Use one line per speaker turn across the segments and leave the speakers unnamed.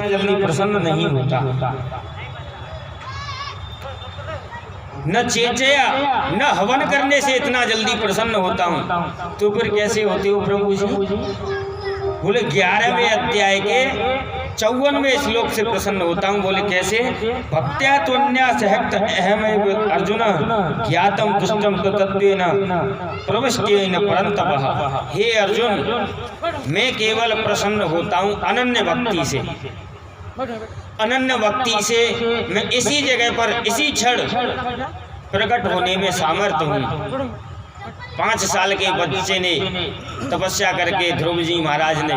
इतना जल्दी प्रसन्न नहीं होता। न चेचया न हवन करने से इतना जल्दी प्रसन्न होता हूँ। तो फिर कैसे होते हो प्रभु जी? बोले 11वें अध्याय के 54वें श्लोक से प्रसन्न होता हूँ। बोले कैसे? भक्त्या त्वन्या सहक्त अहमेव अर्जुन ज्ञातम दुष्टम तत्त्वेन प्रविष्टेन परन्तपः। हे अर्जुन, मैं केवल प्रसन्न होता हूँ अनन्य भक्ति से। अनन्य भक्ति से मैं इसी जगह पर इसी क्षण प्रकट होने में सामर्थ्य हूँ। 5 साल के बच्चे ने तपस्या करके ध्रुव जी महाराज ने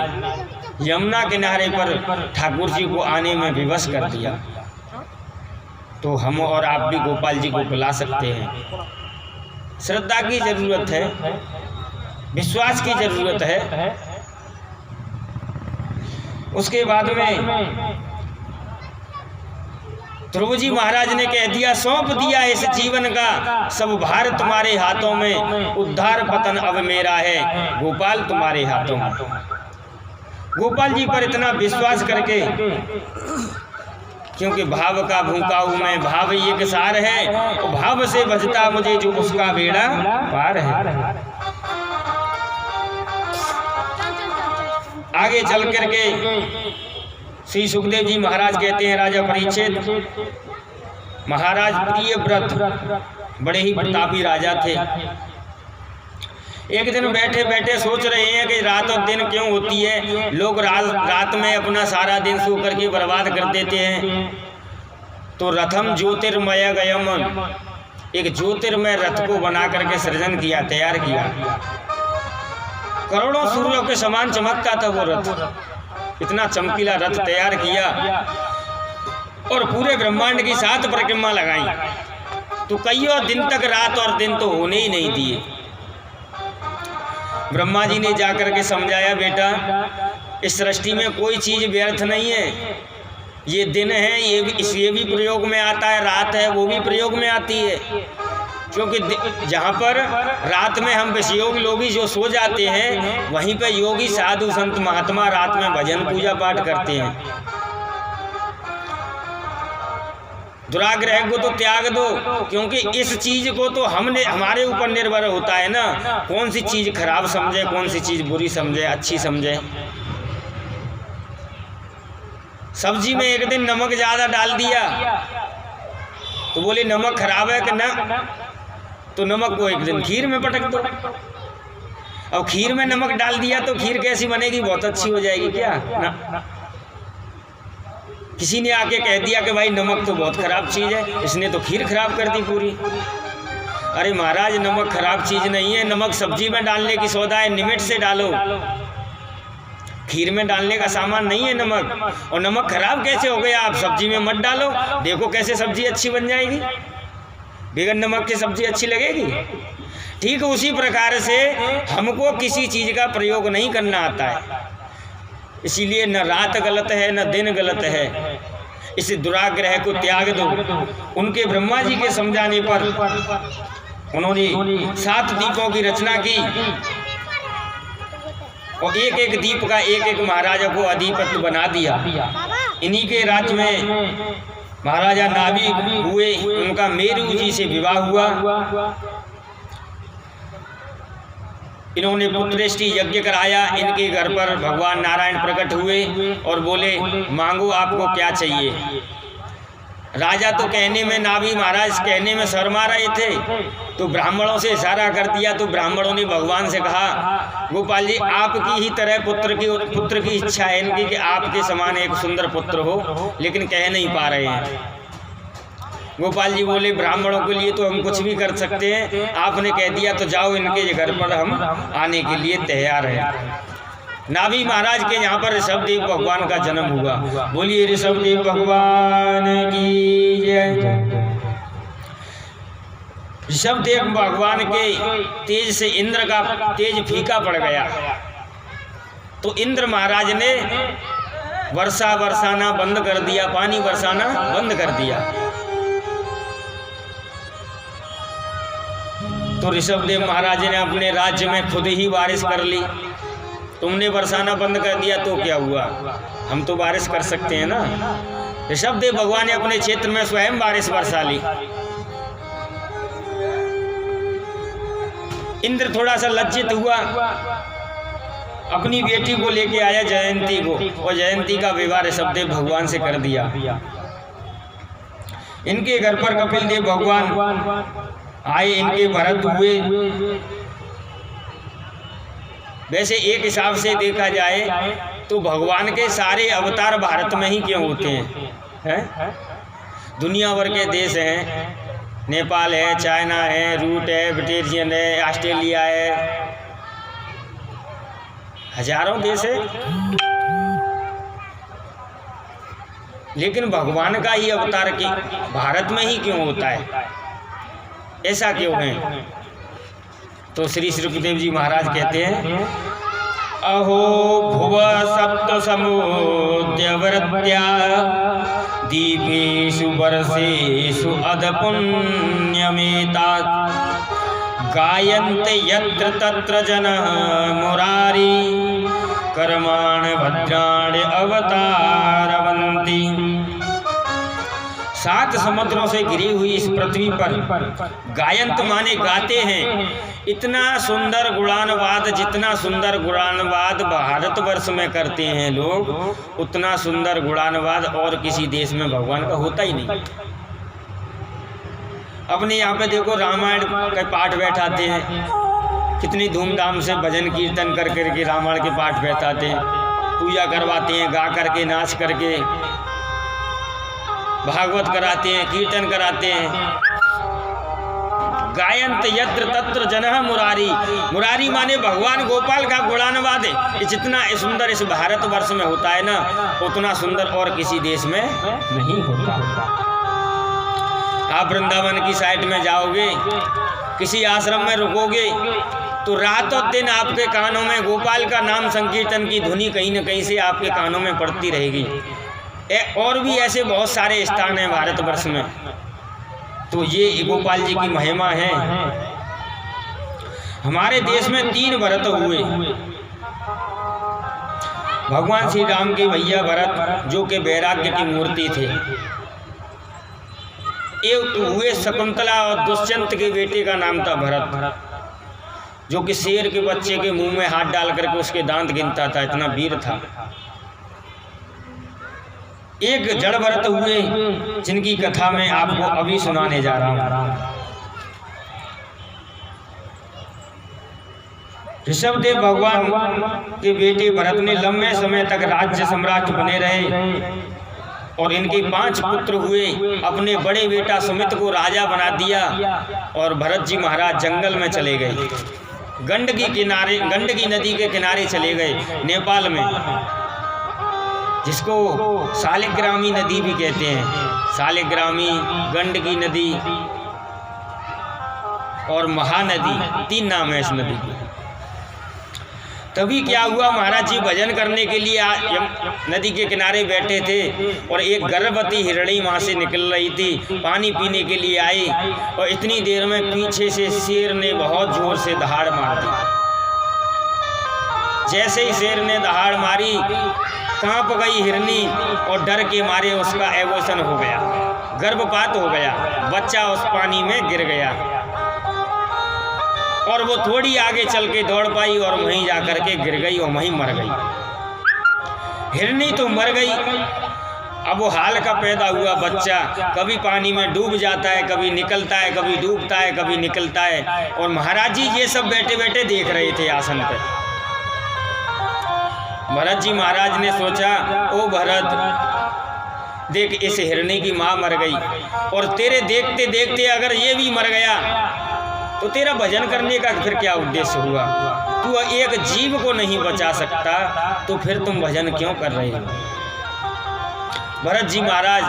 यमुना किनारे पर ठाकुर जी को आने में विवश कर दिया। तो हम और आप भी गोपाल जी को बुला सकते हैं। श्रद्धा की जरूरत है, विश्वास की जरूरत है। उसके बाद में ध्रुव जी महाराज ने कह दिया, सौंप दिया इस जीवन का सब भार तुम्हारे हाथों में, उद्धार पतन अब मेरा है गोपाल तुम्हारे हाथों में। गोपाल जी पर इतना विश्वास करके, क्योंकि भाव का भूखा हूँ मैं, भाव एक सार है, और भाव से बचता मुझे जो उसका बेड़ा पार है। आगे चल करके श्री सुखदेव जी महाराज कहते हैं, राजा परीक्षित महाराज प्रियव्रत बड़े ही प्रतापी राजा थे। एक दिन बैठे बैठे सोच रहे हैं कि रात और दिन क्यों होती है, लोग रात में अपना सारा दिन सो करके बर्बाद कर देते हैं। तो रथम ज्योतिर्मय गयम, एक ज्योतिर्मय रथ को बना करके सृजन किया, तैयार किया। करोड़ों सूर्यों के समान चमकता था वो रथ, इतना चमकीला रथ तैयार किया और पूरे ब्रह्मांड की 7 परिक्रमा लगाई। तो कईयों दिन तक रात और दिन तो होने ही नहीं दिए। ब्रह्मा जी ने जाकर के समझाया, बेटा इस सृष्टि में कोई चीज व्यर्थ नहीं है। ये दिन है, ये भी प्रयोग में आता है, रात है वो भी प्रयोग में आती है। क्योंकि जहाँ पर रात में हम विषयोग लोगी जो सो जाते हैं, वहीं पे योगी साधु संत महात्मा रात में भजन पूजा पाठ करते हैं। दुराग्रह को तो त्याग दो, क्योंकि इस चीज को तो हमने हमारे ऊपर निर्भर होता है ना, कौन सी चीज खराब समझे, कौन सी चीज बुरी समझे, अच्छी समझे। सब्जी में एक दिन नमक ज्यादा डाल दिया तो बोले नमक खराब है कि ना, तो नमक को एक दिन खीर में पटक दो। अब खीर में नमक डाल दिया तो खीर कैसी बनेगी? बहुत अच्छी हो जाएगी क्या? ना। किसी ने आके कह दिया कि भाई नमक तो बहुत खराब चीज है, इसने तो खीर खराब कर दी पूरी। अरे महाराज, नमक खराब चीज नहीं है, नमक सब्जी में डालने की सौदा है, लिमिट से डालो। खीर में डालने का सामान नहीं है नमक। और नमक खराब कैसे हो गया? आप सब्जी में मत डालो, देखो कैसे सब्जी अच्छी बन जाएगी। बगैर नमक की सब्जी अच्छी लगेगी? ठीक उसी प्रकार से हमको किसी चीज का प्रयोग नहीं करना आता है। इसीलिए न रात गलत है न दिन गलत है। इस दुराग्रह को त्याग दो। उनके ब्रह्मा जी के समझाने पर उन्होंने 7 दीपों की रचना की और एक एक दीप का एक एक महाराजा को अधिपत्य बना दिया। इन्हीं के राज्य में महाराजा नाभि हुए, उनका मेरू जी से विवाह हुआ। इन्होंने पुत्रेष्टि यज्ञ कराया। इनके घर पर भगवान नारायण प्रकट हुए और बोले, मांगो आपको क्या चाहिए। राजा तो कहने में, नाभि महाराज कहने में शर्मा रहे थे, तो ब्राह्मणों से इशारा कर दिया। तो ब्राह्मणों ने भगवान से कहा, गोपाल जी आपकी ही तरह पुत्र की इच्छा है इनकी कि आपके समान एक सुंदर पुत्र हो, लेकिन कह नहीं पा रहे हैं। गोपाल जी बोले, ब्राह्मणों के लिए तो हम कुछ भी कर सकते हैं, आपने कह दिया तो जाओ, इनके घर पर हम आने के लिए तैयार हैं। नाभि महाराज के यहाँ पर ऋषभदेव भगवान का जन्म हुआ। बोलिए ऋषभदेव भगवान की जय। ऋषभदेव भगवान के तेज से इंद्र का तेज फीका पड़ गया। तो इंद्र महाराज ने वर्षा बरसाना बंद कर दिया, पानी बरसाना बंद कर दिया। तो ऋषभदेव महाराज ने अपने राज्य में खुद ही बारिश कर ली। तुमने बरसाना बंद कर दिया तो क्या हुआ, हम तो बारिश कर सकते हैं ना। ऋषभदेव भगवान ने अपने क्षेत्र में स्वयं बारिश बरसा ली। इंद्र थोड़ा सा लज्जित हुआ, अपनी बेटी को लेके आया जयंती को, और जयंती का विवाह ऋषभदेव भगवान से कर दिया। इनके घर पर कपिल देव भगवान आए, इनके भरत हुए। वैसे एक हिसाब से देखा जाए तो भगवान के सारे अवतार भारत में ही क्यों होते हैं? दुनिया भर के देश हैं, नेपाल है, चाइना है, रूट है, ब्रिटेन है, ऑस्ट्रेलिया है, हजारों देश है, लेकिन भगवान का ही अवतार की भारत में ही क्यों होता है? ऐसा क्यों है? तो श्री सुखदेव जी महाराज कहते हैं, अहो भुव सप्त समुद्यवृत्या दीपेषु वर्षेषु अध पुण्यमेतात् गायन्ते यत्र तत्र जनः मुरारी कर्माणि भद्राणि अवतारवन्ति। 7 समुद्रों से घिरी हुई इस पृथ्वी पर गायंत माने गाते हैं। इतना सुंदर गुणानुवाद, जितना सुंदर गुणानुवाद भारतवर्ष में करते हैं लोग, उतना सुंदर गुणानुवाद और किसी देश में भगवान का होता ही नहीं। अपने यहाँ पे देखो रामायण के पाठ बैठाते हैं, कितनी धूमधाम से भजन कीर्तन कर करके रामायण के पाठ बैठाते हैं, पूजा करवाते हैं, गा करके नाच करके भागवत कराते हैं, कीर्तन कराते हैं। गायंत यत्र तत्र जनः मुरारी, मुरारी माने भगवान गोपाल का गुणानुवाद है। जितना सुंदर इस भारतवर्ष में होता है ना, उतना सुंदर और किसी देश में नहीं होता। आप वृंदावन की साइड में जाओगे, किसी आश्रम में रुकोगे, तो रातों दिन आपके कानों में गोपाल का नाम संकीर्तन की ध्वनि कहीं न कहीं से आपके कानों में पड़ती रहेगी। और भी ऐसे बहुत सारे स्थान हैं भारतवर्ष में। तो ये गोपाल जी की महिमा है। हमारे देश में 3 भरत हुए। भगवान श्री राम के भैया भरत, जो कि वैराग्य की मूर्ति थे। एक हुए शकुंतला, और दुष्यंत के बेटे का नाम था भरत, जो कि शेर के बच्चे के मुंह में हाथ डाल करके उसके दांत गिनता था, इतना वीर था। एक जड़ भरत हुए, जिनकी कथा मैं आपको अभी सुनाने जा रहा हूँ। ऋषभदेव भगवान के बेटे भरत ने लंबे समय तक राज्य सम्राट बने रहे, और इनके 5 पुत्र हुए। अपने बड़े बेटा सुमित को राजा बना दिया, और भरत जी महाराज जंगल में चले गए। गंडकी नदी के किनारे चले गए, नेपाल में, जिसको शालिग्रामी नदी भी कहते हैं। शालिग्रामी, गंडकी नदी और महानदी, 3 नाम है इस नदी के। तभी क्या हुआ, महाराज जी भजन करने के लिए नदी के किनारे बैठे थे, और एक गर्भवती हिरणी वहाँ से निकल रही थी, पानी पीने के लिए आई, और इतनी देर में पीछे से शेर ने बहुत जोर से दहाड़ मार दी। जैसे ही शेर ने दहाड़ मारी, कांप गई हिरनी, और डर के मारे उसका एबॉर्शन हो गया, गर्भपात हो गया, बच्चा उस पानी में गिर गया। और वो थोड़ी आगे चल के दौड़ पाई, और वहीं जा कर के गिर गई और वहीं मर गई। हिरनी तो मर गई। अब वो हाल का पैदा हुआ बच्चा, कभी पानी में डूब जाता है, कभी निकलता है, कभी डूबता है, कभी निकलता है। और महाराज जी ये सब बैठे बैठे देख रहे थे आसन पे। भरत जी महाराज ने सोचा, ओ भरत, देख इस हिरनी की माँ मर गई, और तेरे देखते देखते अगर ये भी मर गया तो तेरा भजन करने का फिर क्या उद्देश्य हुआ? तू एक जीव को नहीं बचा सकता, तो फिर तुम भजन क्यों कर रहे हो? भरत जी महाराज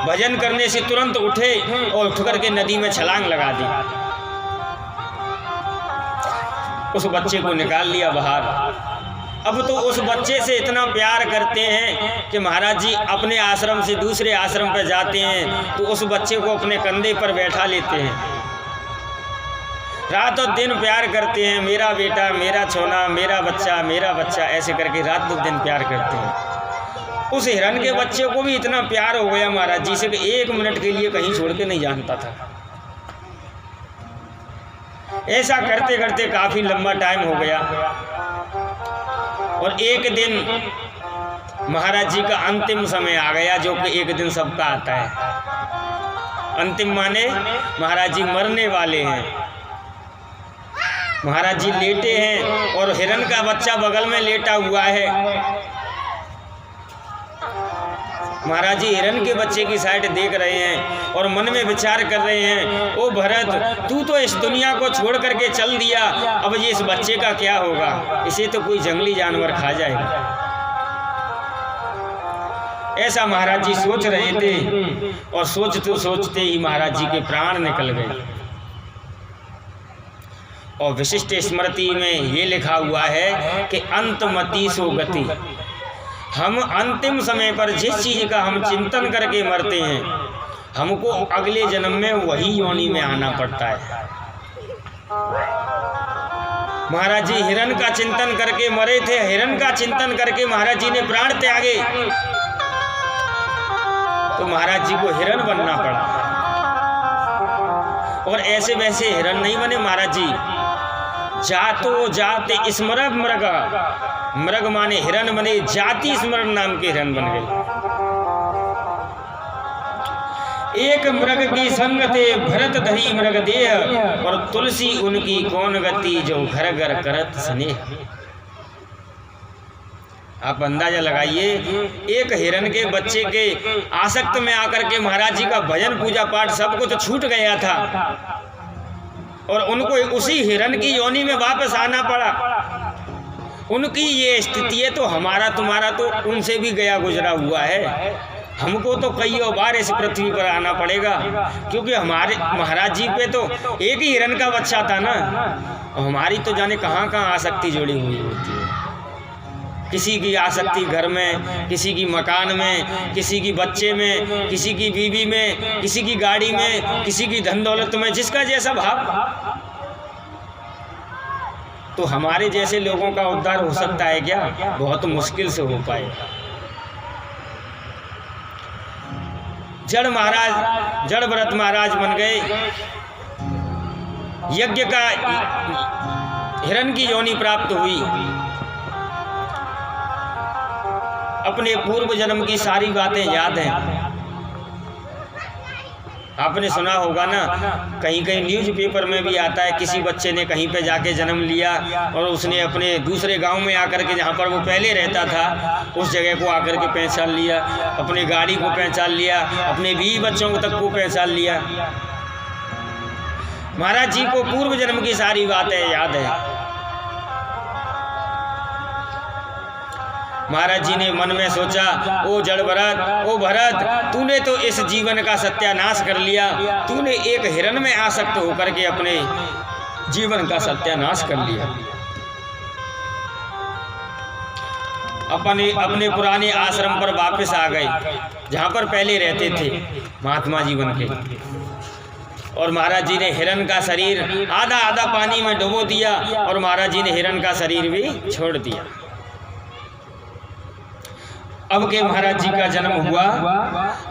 भजन करने से तुरंत उठे और उठ करके नदी में छलांग लगा दी। उस बच्चे को निकाल लिया बाहर। अब तो उस बच्चे से इतना प्यार करते हैं कि महाराज जी अपने आश्रम से दूसरे आश्रम पर जाते हैं तो उस बच्चे को अपने कंधे पर बैठा लेते हैं। रातों दिन प्यार करते हैं, मेरा बेटा, मेरा छोना, मेरा बच्चा, ऐसे करके रातों दिन प्यार करते हैं। उस हिरन के बच्चे को भी इतना प्यार हो गया महाराज जी से कि 1 मिनट के लिए कहीं छोड़ के नहीं जानता था। ऐसा करते करते काफ़ी लंबा टाइम हो गया और एक दिन महाराज जी का अंतिम समय आ गया, जो कि एक दिन सबका आता है। अंतिम माने महाराज जी मरने वाले हैं। महाराज जी लेटे हैं और हिरन का बच्चा बगल में लेटा हुआ है। महाराज जी हिरन के बच्चे की साइड देख रहे हैं और मन में विचार कर रहे हैं, ओ भरत, तू तो इस दुनिया को छोड़ करके चल दिया, अब ये इस बच्चे का क्या होगा? इसे तो कोई जंगली जानवर खा जाएगा। ऐसा महाराज जी सोच रहे थे और सोचते सोचते ही महाराज जी के प्राण निकल गए। और विशिष्ट स्मृति में ये लिखा हुआ है कि अंतमति सो गति। हम अंतिम समय पर जिस चीज का हम चिंतन करके मरते हैं, हमको अगले जन्म में वही योनि में आना पड़ता है। महाराज जी हिरन का चिंतन करके मरे थे, हिरन का चिंतन करके महाराज जी ने प्राण त्यागे, तो महाराज जी को हिरन बनना पड़ा। और ऐसे वैसे हिरन नहीं बने महाराज जी, जातो जाते स्मरण मृग, मृग माने हिरन बने, जाति स्मरण नाम के हिरन बन गए। एक मृग की संग थे भरत धरी मृग देह, और तुलसी उनकी कौन गति, जो घर घर करत स्नेह। आप अंदाजा लगाइए, एक हिरन के बच्चे के आसक्त में आकर के महाराज जी का भजन पूजा पाठ सब कुछ छूट गया था और उनको उसी हिरन की योनि में वापस आना पड़ा। उनकी ये स्थिति है, तो हमारा तुम्हारा तो उनसे भी गया गुजरा हुआ है। हमको तो कई बार इस पृथ्वी पर आना पड़ेगा, क्योंकि हमारे महाराज जी पे तो एक ही हिरन का बच्चा था ना, और हमारी तो जाने कहाँ कहाँ आसक्ति जुड़ी हुई होती है। किसी की आसक्ति घर में, किसी की मकान में, किसी की बच्चे में, किसी की बीवी में, किसी की गाड़ी में, किसी की धन दौलत में, जिसका जैसा भाव। तो हमारे जैसे लोगों का उद्धार हो सकता है क्या? बहुत मुश्किल से हो पाए। जड़ भरत महाराज बन गए। यज्ञ का हिरन की योनि प्राप्त हुई। अपने पूर्व जन्म की सारी बातें याद हैं। आपने सुना होगा ना, कहीं कहीं न्यूज़पेपर में भी आता है, किसी बच्चे ने कहीं पे जाके जन्म लिया और उसने अपने दूसरे गांव में आकर के, जहाँ पर वो पहले रहता था, उस जगह को आकर के पहचान लिया, अपने गाड़ी को पहचान लिया, अपने बीवी बच्चों तक को पहचान लिया। महाराज जी को पूर्व जन्म की सारी बातें याद है। महाराज जी ने मन में सोचा, ओ जड़ भरत, ओ भरत, तूने तो इस जीवन का सत्यानाश कर लिया। तूने एक हिरन में आसक्त होकर के अपने जीवन का सत्यानाश कर लिया। अपने पुराने आश्रम पर वापस आ गए, जहाँ पर पहले रहते थे महात्मा जी बन के। और महाराज जी ने हिरन का शरीर आधा आधा पानी में डुबो दिया और महाराज जी ने हिरन का शरीर भी छोड़ दिया। अब के महाराज जी का जन्म हुआ।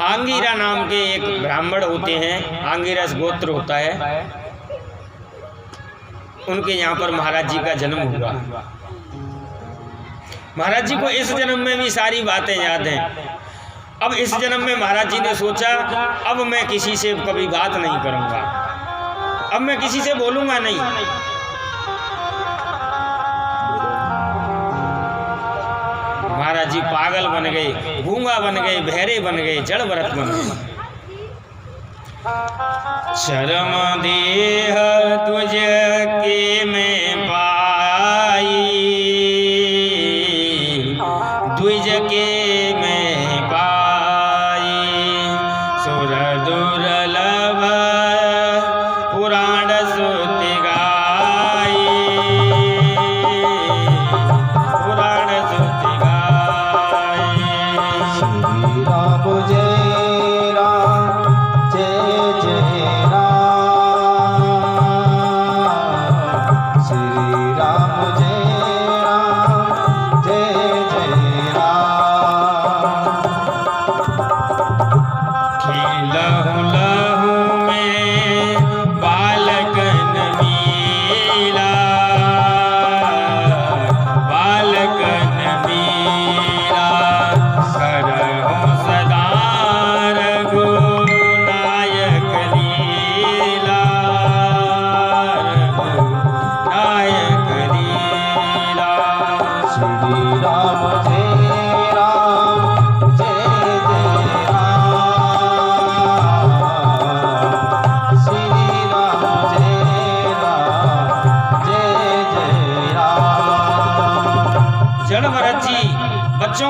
आंगिरा नाम के एक ब्राह्मण होते हैं, आंगिरस गोत्र होता है, उनके यहाँ पर महाराज जी का जन्म हुआ। महाराज जी को इस जन्म में भी सारी बातें याद हैं। अब इस जन्म में महाराज जी ने सोचा, अब मैं किसी से कभी बात नहीं करूंगा, अब मैं किसी से बोलूंगा नहीं। महाराज जी पागल बन गए, गूंगा बन गए, बहरे बन गए, जड़ भरत बन गए। शर्म देह तुझ के में पाई, द्विज के में पाई, सुर दुर्लभ पुराण सुति गाई, पुराण सुति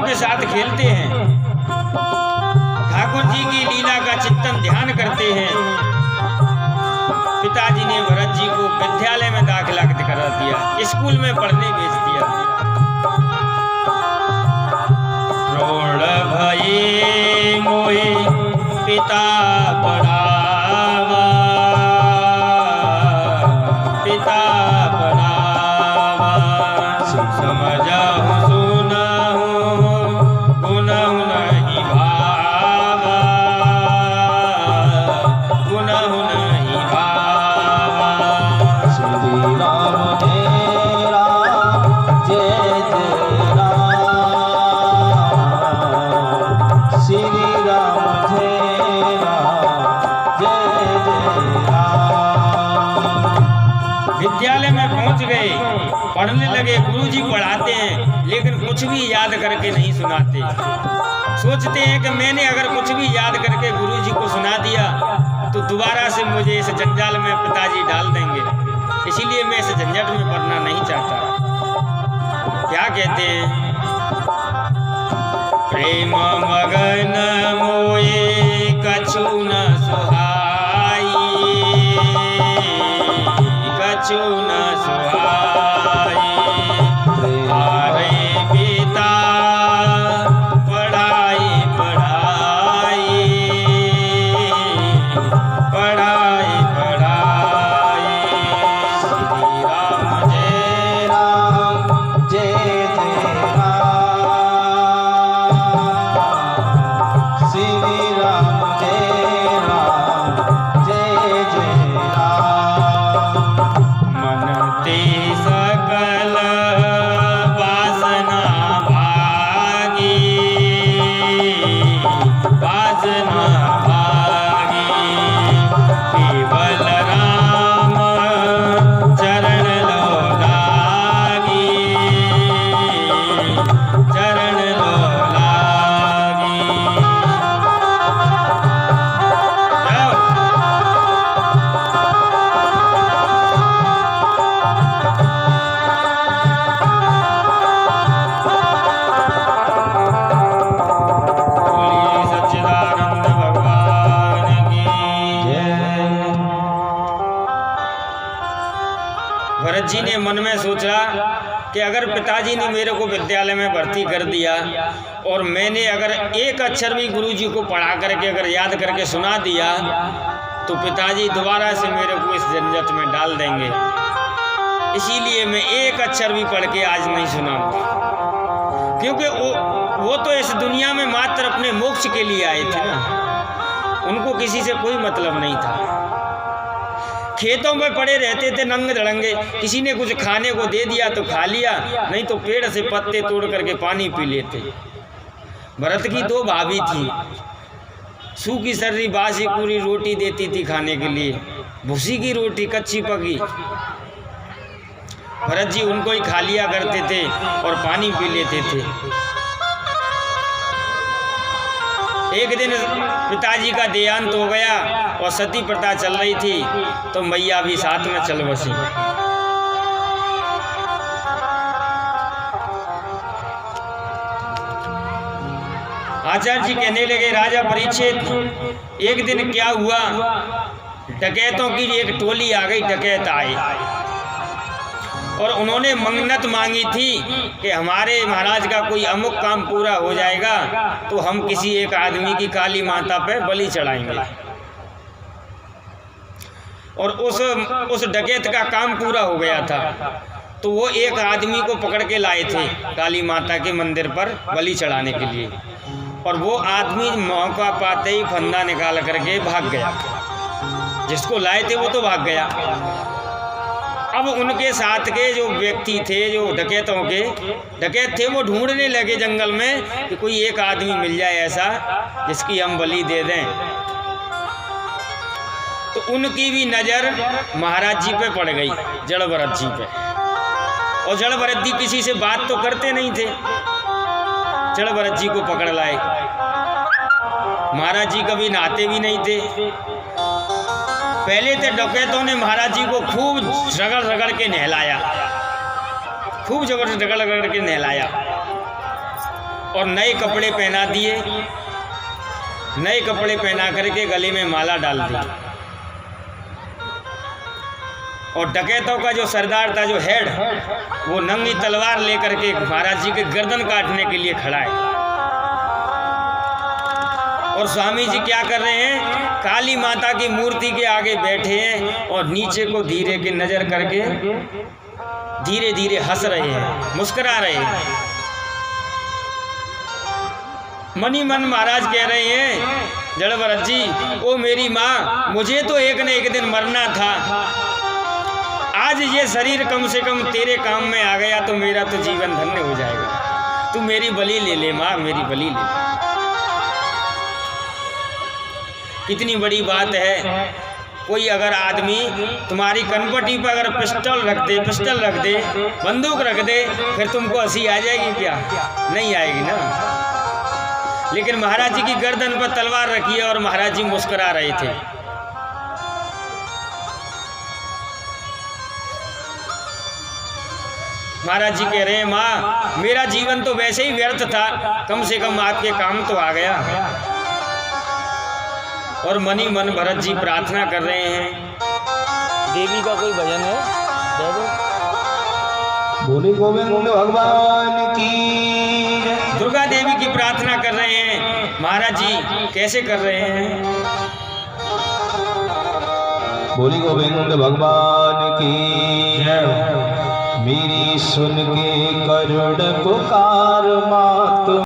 के साथ खेलते हैं, ठाकुर जी की लीला का चिंतन ध्यान करते हैं। पिताजी ने भरत जी को विद्यालय में दाखिला करा दिया, स्कूल में पढ़ने भेज दिया। प्रौढ़ भये मोहे पिता पढ़ावा, पिता पढ़ावा, समझाऊं सुनाऊं गुनाहु नहीं भावा, गुनाहु नहीं भावा।
श्री राम तेरा जय जय राम, श्री राम तेरा जय जय राम।
विद्यालय में पहुंच गए, पढ़ने लगे। गुरुजी पढ़ाते हैं लेकिन कुछ भी याद करके नहीं सुनाते। सोचते हैं कि मैंने अगर कुछ भी याद करके गुरुजी को सुना दिया तो दोबारा से मुझे इस जंजाल में पिताजी डाल देंगे, इसीलिए मैं इस झंझट में पड़ना नहीं चाहता। क्या कहते हैं? प्रेम मगन मोए कछु न सुहाई, कछु न सुहाई, हारे पिता पढ़ाई पढ़ाई, पढ़ाई पढ़ाई। श्री राम
जय राम जय जय राम, श्री राम जय राम जय जय राम।
मन ते सकल वासना भागी, वासना भागी, केवल राम चरण लो लागी, चरण लो लागी। जाओ। बोलिए सच्चिदानंद भगवान की
जय।
भरत जी ने मन में सोचा कि अगर पिताजी ने मेरे को विद्यालय में भर्ती कर दिया और मैंने अगर एक अक्षर भी गुरुजी को पढ़ा करके अगर याद करके सुना दिया तो पिताजी दोबारा से मेरे को इस झंझट में डाल देंगे, इसीलिए मैं एक अक्षर भी पढ़ के आज नहीं सुनाऊंगा। क्योंकि वो तो इस दुनिया में मात्र अपने मोक्ष के लिए आए थे ना, उनको किसी से कोई मतलब नहीं था। खेतों में पड़े रहते थे नंगे धड़ंगे, किसी ने कुछ खाने को दे दिया तो खा लिया, नहीं तो पेड़ से पत्ते तोड़ करके पानी पी लेते। भरत की दो भाभी थी, सूखी सर्री बासी पूरी रोटी देती थी खाने के लिए, भूसी की रोटी कच्ची पकी। भरत जी उनको ही खा लिया करते थे और पानी पी लेते थे। एक दिन पिताजी का देहांत हो गया और सती प्रथा चल रही थी, तो मैया भी साथ में चल बसी। आचार्य जी कहने लगे, राजा परीक्षित, एक दिन क्या हुआ, डकैतों की एक टोली आ गई। डकैत आए और उन्होंने मन्नत मांगी थी कि हमारे महाराज का कोई अमुक काम पूरा हो जाएगा तो हम किसी एक आदमी की काली माता पे बलि चढ़ाएंगे। और उस डकैत का काम पूरा हो गया था, तो वो एक आदमी को पकड़ के लाए थे काली माता के मंदिर पर बलि चढ़ाने के लिए, और वो आदमी मौका पाते ही फंदा निकाल करके भाग गया। जिसको लाए थे वो तो भाग गया। अब उनके साथ के जो व्यक्ति थे, जो डकैत थे, वो ढूंढने लगे जंगल में कि कोई एक आदमी मिल जाए ऐसा जिसकी हम बलि दे दें। तो उनकी भी नज़र महाराज जी पे पड़ गई, जड़ भरत जी पे। और जड़ भरत जी किसी से बात तो करते नहीं थे, जड़ भरत जी को पकड़ लाए। महाराज जी कभी नहाते भी नहीं थे। पहले तो डकैतों ने महाराज जी को खूब रगड़ रगड़ के नहलाया, खूब जबरदस्त रगड़ रगड़ के नहलाया। और नए कपड़े पहना दिए। नए कपड़े पहना करके गले में माला डाल दी। और डकैतों का जो सरदार था, जो हेड, वो नंगी तलवार लेकर के महाराज जी के गर्दन काटने के लिए खड़ा है। और स्वामी जी क्या कर रहे हैं? काली माता की मूर्ति के आगे बैठे हैं और नीचे को धीरे के नजर करके धीरे धीरे हंस रहे हैं, मुस्कुरा रहे हैं। मनी मन महाराज कह रहे हैं, जड़ भरत जी, ओ मेरी माँ, मुझे तो एक न एक दिन मरना था। आज ये शरीर कम से कम तेरे काम में आ गया तो मेरा तो जीवन धन्य हो जाएगा। तू मेरी बलि ले ले माँ, मेरी बलि ले। कितनी बड़ी बात है। कोई अगर आदमी तुम्हारी कनपटी पर अगर पिस्टल रख दे, बंदूक रख दे, फिर तुमको हंसी आ जाएगी क्या? नहीं आएगी ना। लेकिन महाराज जी की गर्दन पर तलवार रखी है और महाराज जी मुस्कुरा रहे थे। महाराज जी कह रहे हैं, माँ, मेरा जीवन तो वैसे ही व्यर्थ था, कम से कम आपके काम तो आ गया। और मनी मन भरत जी प्रार्थना कर रहे हैं। देवी का कोई भजन है?
बोले गोविंद भगवान की जय।
दुर्गा देवी की प्रार्थना कर रहे हैं। महाराज जी कैसे कर रहे हैं?
बोले गोविंद भगवान की जय। मेरी सुन के करुण पुकार मात